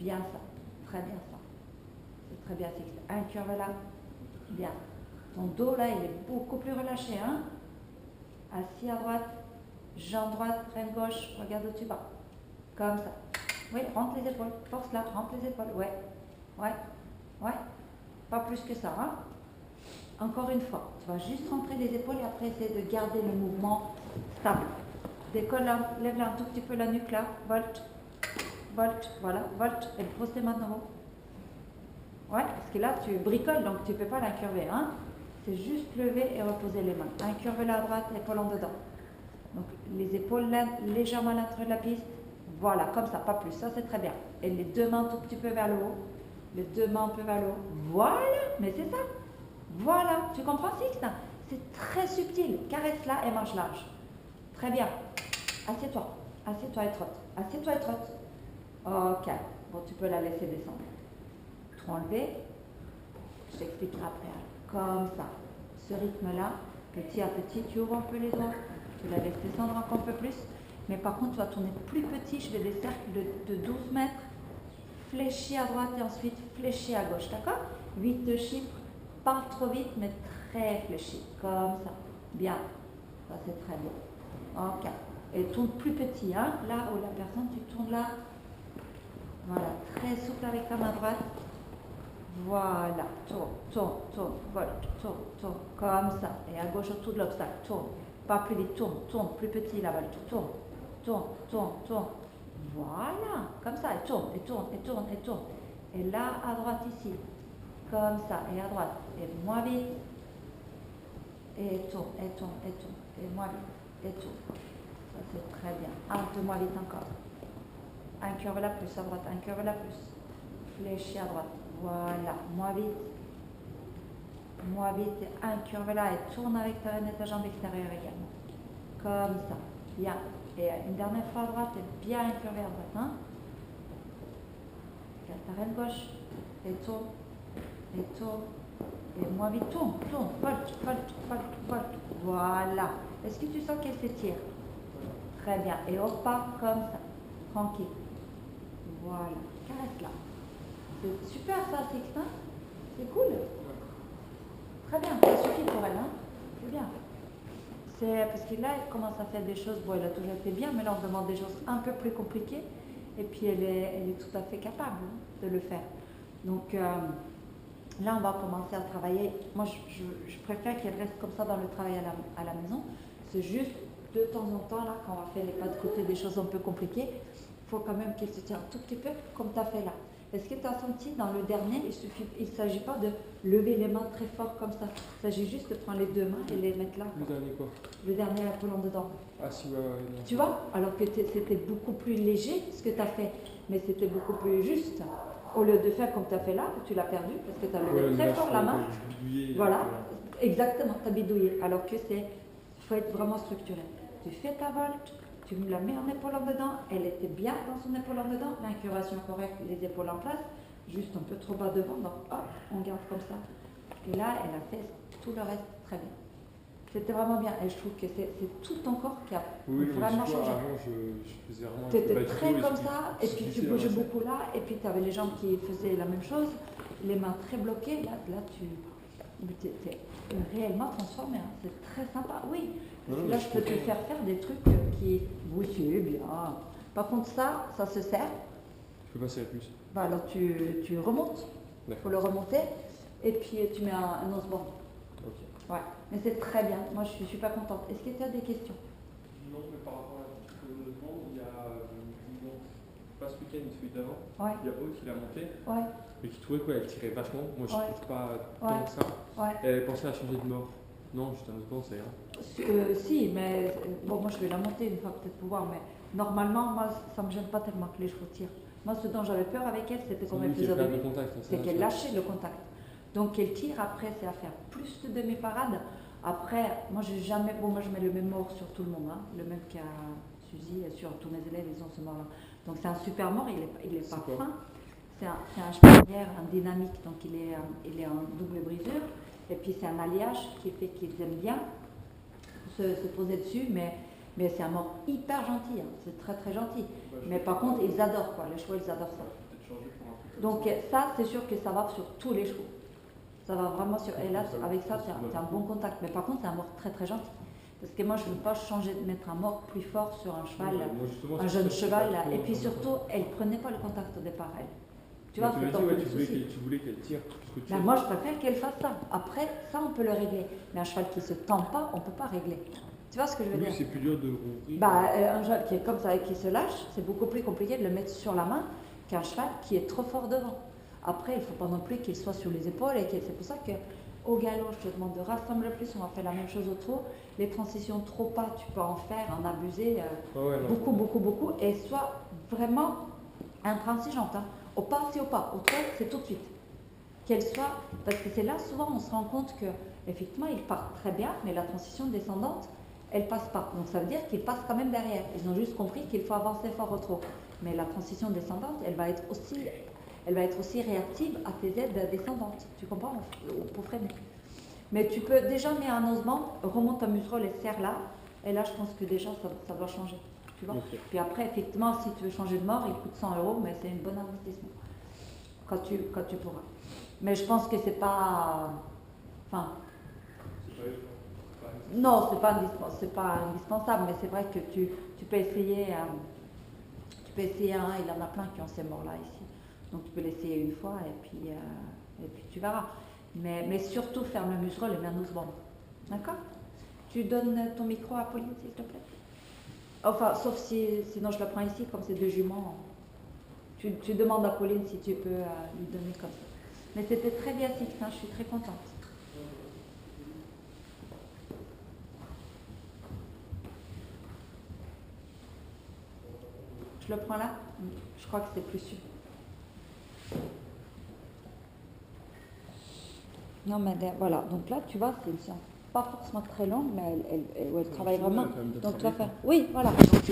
Bien ça. Très bien ça. C'est très bien. Un curve là. Bien. Ton dos là, il est beaucoup plus relâché. Hein? Assis à droite. Jambe droite, reine gauche. Regarde où tu vas. Comme ça. Oui, rentre les épaules. Force là. Rentre les épaules. Ouais. Ouais. Ouais. Pas plus que ça. Hein? Encore une fois. Tu vas juste rentrer les épaules et après essayer de garder le mouvement stable. Décolle là. Lève là un tout petit peu la nuque là. Volte. Volte. Voilà. Volte. Et pose tes mains en haut. Ouais, parce que là, tu bricoles, donc tu ne peux pas l'incurver. Hein? C'est juste lever et reposer les mains. Incurve là à droite, épaule en dedans. Donc, les épaules légèrement à l'intérieur de la piste. Voilà, comme ça, pas plus. Ça, c'est très bien. Et les deux mains un tout petit peu vers le haut. Les deux mains un peu vers le haut. Voilà, mais c'est ça. Voilà, tu comprends, Sixte? C'est très subtil. Caresse là et marche large. Très bien. Assieds-toi. Assieds-toi et trotte. Assieds-toi et trotte. Ok. Bon, tu peux la laisser descendre. Trop enlevé. Je t'expliquerai après. Comme ça. Ce rythme-là, petit à petit, tu ouvres un peu les doigts. Tu la laisses descendre encore un peu plus. Mais par contre, tu vas tourner plus petit. Je fais des cercles de 12 mètres. Fléchis à droite et ensuite fléchis à gauche. D'accord? 8 de chiffres. Pas trop vite, mais très fléchi. Comme ça. Bien. Ça, c'est très bien. Ok. Et tourne plus petit. Hein? Là où la personne, tu tournes là. Voilà. Très souple avec ta main droite. Voilà. Tourne, tourne, tourne. Volte. Tourne, tourne. Comme ça. Et à gauche autour de l'obstacle. Tourne. Pas plus vite. Tourne, tourne. Plus petit la volte. Tourne. Tourne, tourne, tourne. Voilà. Comme ça. Et tourne, et tourne, et tourne, et tourne. Et là, à droite ici. Comme ça. Et à droite. Et moins vite. Et tourne, et tourne, et tourne. Et moins vite. Et tourne. Ça, c'est très bien. Un peu moins vite encore. Un curve là plus à droite. Un curve là plus. Fléchis à droite. Voilà. Moins vite. Moins vite. Et un curve là. Et tourne avec ta reine et ta jambe extérieure également. Comme ça. Bien. Et une dernière fois à droite. Et bien incurvé à droite. Hein? Regarde ta reine gauche. Et tourne. Et tourne. Et moins vite. Tourne. Tourne. Volte. Volte. Volte. Volte. Voilà. Est-ce que tu sens qu'elle s'étire? Très bien. Et on part comme ça. Tranquille. Voilà. Caresse là. C'est super ça, Sixte. Hein? C'est cool. Très bien. Ça suffit pour elle. Hein? C'est bien. C'est parce que là, elle commence à faire des choses. Bon, elle a toujours été bien, mais là, on demande des choses un peu plus compliquées. Et puis, elle est tout à fait capable de le faire. Donc, là, on va commencer à travailler. Moi, je préfère qu'elle reste comme ça dans le travail à la maison. C'est juste de temps en temps, là, quand on va faire les pas de côté, des choses un peu compliquées, il faut quand même qu'elle se tienne un tout petit peu comme tu as fait là. Est-ce que tu as senti dans le dernier, il ne s'agit pas de lever les mains très fort comme ça. Il s'agit juste de prendre les deux mains et les mettre là. Le dernier quoi? Le dernier, la colonne dedans. Ah si, ouais, ouais. Tu vois? Alors que c'était beaucoup plus léger ce que tu as fait, mais c'était beaucoup plus juste. Au lieu de faire comme tu as fait là, tu l'as perdu parce que tu as levé très fort la main. Voilà, exactement, tu as bidouillé. Alors que il faut être vraiment structuré. Tu fais ta volte, tu la mets en épaule en dedans, elle était bien dans son épaule en dedans, l'incurvation correcte, les épaules en place, juste un peu trop bas devant, donc hop, on garde comme ça. Et là, elle a fait tout le reste très bien. C'était vraiment bien, et je trouve que c'est tout ton corps qui a vraiment changé. Avant, je faisais vraiment... Tu étais très comme ça, et puis tu bougeais beaucoup là, et puis tu avais les jambes qui faisaient la même chose, les mains très bloquées, là tu t'es réellement transformé, hein. C'est très sympa, oui. Là, je peux te faire des trucs qui... Oui, c'est bien. Par contre, ça se serre. Je peux passer à plus. Bah, alors, tu remontes. Il faut le remonter. Et puis, tu mets un osborne. Ok. Ouais. Mais c'est très bien. Moi, je suis super contente. Est-ce que tu as des questions? Non, mais par rapport à ce que je demande, il y a pas ce week-end, celui d'avant. Ouais. Il y a Aude qui l'a monté. Ouais. Mais qui trouvait qu'elle tirait vachement. Moi, je trouve pas tant que ça. Ouais. Elle pensait à changer de mort. Non, juste un osborne, ça ira. Si, mais bon, moi je vais la monter une fois peut-être pour voir, mais normalement, moi ça me gêne pas tellement que les chevaux tirent. Moi, ce dont j'avais peur avec elle, c'était qu'on elle faisait au début, c'est qu'elle lâchait le contact. Donc elle tire, après c'est à faire plus de demi-parade. Après, moi j'ai jamais, bon moi je mets le même mort sur tout le monde, hein, le même qu'à Suzy, sur tous mes élèves, ils ont ce mort-là. Donc c'est un super mort, il est pas fin. C'est un cheval un dynamique, donc il est en double brisure. Et puis c'est un alliage qui fait qu'ils aiment bien se poser dessus, mais c'est un mort hyper gentil, hein. C'est très très gentil. Mais par contre, ils adorent quoi, les chevaux ils adorent ça. changer pour un truc comme Donc ça, c'est sûr que ça va sur tous les chevaux. Ça va vraiment sur... Et là, avec ça, tu as un bon contact. Mais par contre, c'est un mort très très gentil. Parce que moi, je ne veux pas changer, de mettre un mort plus fort sur un cheval, un jeune cheval. Et puis surtout, elle ne prenait pas le contact au départ, elle. Tu vois, c'est tu voulais qu'elle tire tout ce que tu moi, je préfère qu'elle fasse ça. Après, ça, on peut le régler. Mais un cheval qui ne se tend pas, on ne peut pas régler. Tu vois ce que je veux dire? C'est plus dur de rouvrir. Un cheval qui est comme ça et qui se lâche, c'est beaucoup plus compliqué de le mettre sur la main qu'un cheval qui est trop fort devant. Après, il ne faut pas non plus qu'il soit sur les épaules. C'est pour ça qu'au galop, je te demande de rassembler plus. On va faire la même chose au trot. Les transitions trop pas, tu peux en faire, en abuser beaucoup. Et soit vraiment intransigeante. Hein. Au pas, c'est au pas. Au trot, c'est tout de suite. Qu'elle soit, parce que c'est là souvent on se rend compte que effectivement il part très bien, mais la transition descendante, elle passe pas. Donc ça veut dire qu'il passe quand même derrière. Ils ont juste compris qu'il faut avancer fort au trot. Mais la transition descendante, elle va être aussi réactive à tes aides descendantes. Tu comprends? Pour freiner. Mais tu peux déjà mettre un osement, remonte ta muserolle et serre là. Et là, je pense que déjà ça doit changer. Tu vois? Okay. Puis après, effectivement, si tu veux changer de mort, il coûte 100 €, mais c'est un bon investissement quand tu pourras. Mais je pense que c'est pas. Enfin. Non, c'est pas indispensable, mais c'est vrai que tu peux essayer. Tu peux essayer un, il y en a plein qui ont ces morts-là ici. Donc tu peux l'essayer une fois et puis tu verras. Mais surtout ferme le muserolle et mets un oseband. D'accord? Tu donnes ton micro à Pauline, s'il te plaît. Enfin, sauf sinon je la prends ici, comme c'est deux juments. Tu demandes à Pauline si tu peux lui donner comme ça. Mais c'était très bien fixe, hein, je suis très contente. Je le prends là? Je crois que c'est plus sûr. Non, mais voilà. Donc là, tu vois, c'est une séance pas forcément très longue, mais elle travaille vraiment. Donc tu vas faire. Oui, voilà. Donc,